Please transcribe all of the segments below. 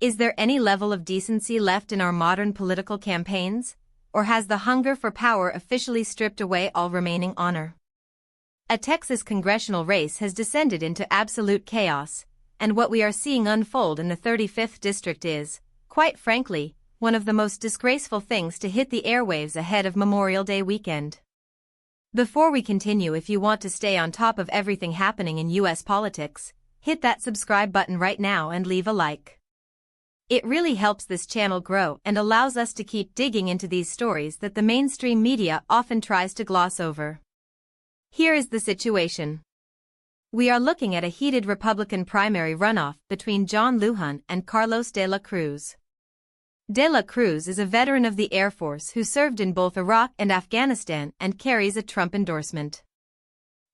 Is there any level of decency left in our modern political campaigns, or has the hunger for power officially stripped away all remaining honor? A Texas congressional race has descended into absolute chaos, and what we are seeing unfold in the 35th district is, quite frankly, one of the most disgraceful things to hit the airwaves ahead of Memorial Day weekend. Before we continue, if you want to stay on top of everything happening in U.S. politics, hit that subscribe button right now and leave a like. It really helps this channel grow and allows us to keep digging into these stories that the mainstream media often tries to gloss over. Here is the situation. We are looking at a heated Republican primary runoff between John Lujan and Carlos de la Cruz. De la Cruz is a veteran of the Air Force who served in both Iraq and Afghanistan and carries a Trump endorsement.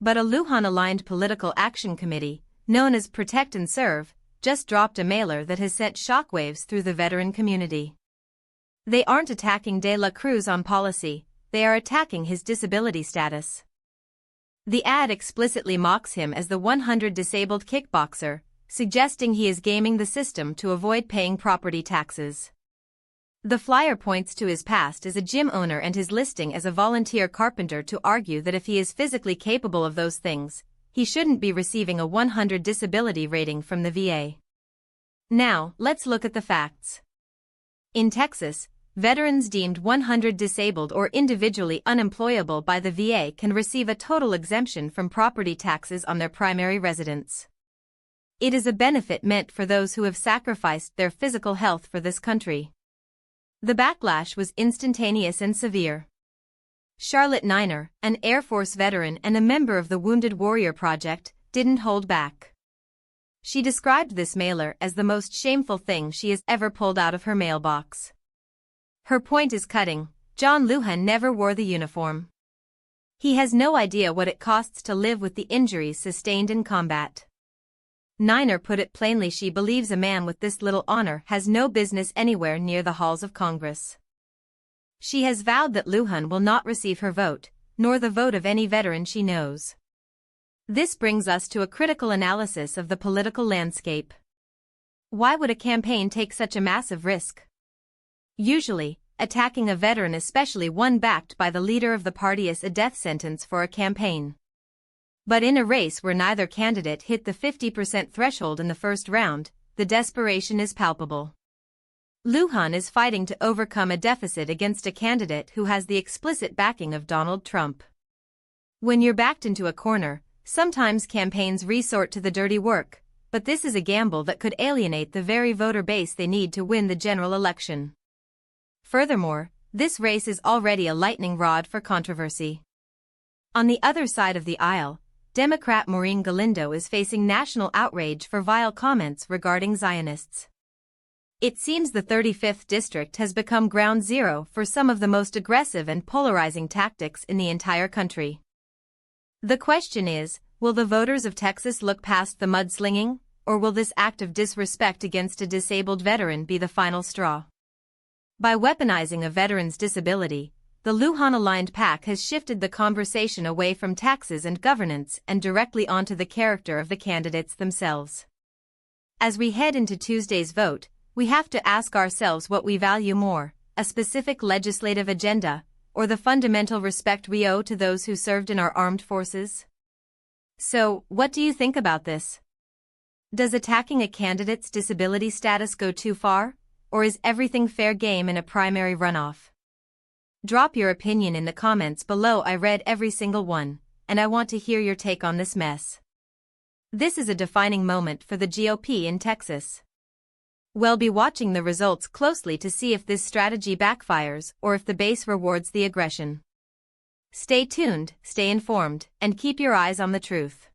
But a Lujan-aligned political action committee, known as Protect and Serve, just dropped a mailer that has sent shockwaves through the veteran community. They aren't attacking de la Cruz on policy, they are attacking his disability status. The ad explicitly mocks him as the 100 disabled kickboxer, suggesting he is gaming the system to avoid paying property taxes. The flyer points to his past as a gym owner and his listing as a volunteer carpenter to argue that if he is physically capable of those things, he shouldn't be receiving a 100 disability rating from the VA. Now, let's look at the facts. In Texas, veterans deemed 100 disabled or individually unemployable by the VA can receive a total exemption from property taxes on their primary residence. It is a benefit meant for those who have sacrificed their physical health for this country. The backlash was instantaneous and severe. Charlotte Niner, an Air Force veteran and a member of the Wounded Warrior Project, didn't hold back. She described this mailer as the most shameful thing she has ever pulled out of her mailbox. Her point is cutting. John Lujan never wore the uniform. He has no idea what it costs to live with the injuries sustained in combat. Niner put it plainly, she believes a man with this little honor has no business anywhere near the halls of Congress. She has vowed that Lujan will not receive her vote, nor the vote of any veteran she knows. This brings us to a critical analysis of the political landscape. Why would a campaign take such a massive risk? Usually, attacking a veteran, especially one backed by the leader of the party, is a death sentence for a campaign. But in a race where neither candidate hit the 50% threshold in the first round, the desperation is palpable. Lujan is fighting to overcome a deficit against a candidate who has the explicit backing of Donald Trump. When you're backed into a corner, sometimes campaigns resort to the dirty work, but this is a gamble that could alienate the very voter base they need to win the general election. Furthermore, this race is already a lightning rod for controversy. On the other side of the aisle, Democrat Maureen Galindo is facing national outrage for vile comments regarding Zionists. It seems the 35th district has become ground zero for some of the most aggressive and polarizing tactics in the entire country. The question is, will the voters of Texas look past the mudslinging, or will this act of disrespect against a disabled veteran be the final straw? By weaponizing a veteran's disability, the Lujan-aligned PAC has shifted the conversation away from taxes and governance and directly onto the character of the candidates themselves. As we head into Tuesday's vote, we have to ask ourselves what we value more, a specific legislative agenda, or the fundamental respect we owe to those who served in our armed forces? So, what do you think about this? Does attacking a candidate's disability status go too far, or is everything fair game in a primary runoff? Drop your opinion in the comments below. I read every single one, and I want to hear your take on this mess. This is a defining moment for the GOP in Texas. We'll be watching the results closely to see if this strategy backfires or if the base rewards the aggression. Stay tuned, stay informed, and keep your eyes on the truth.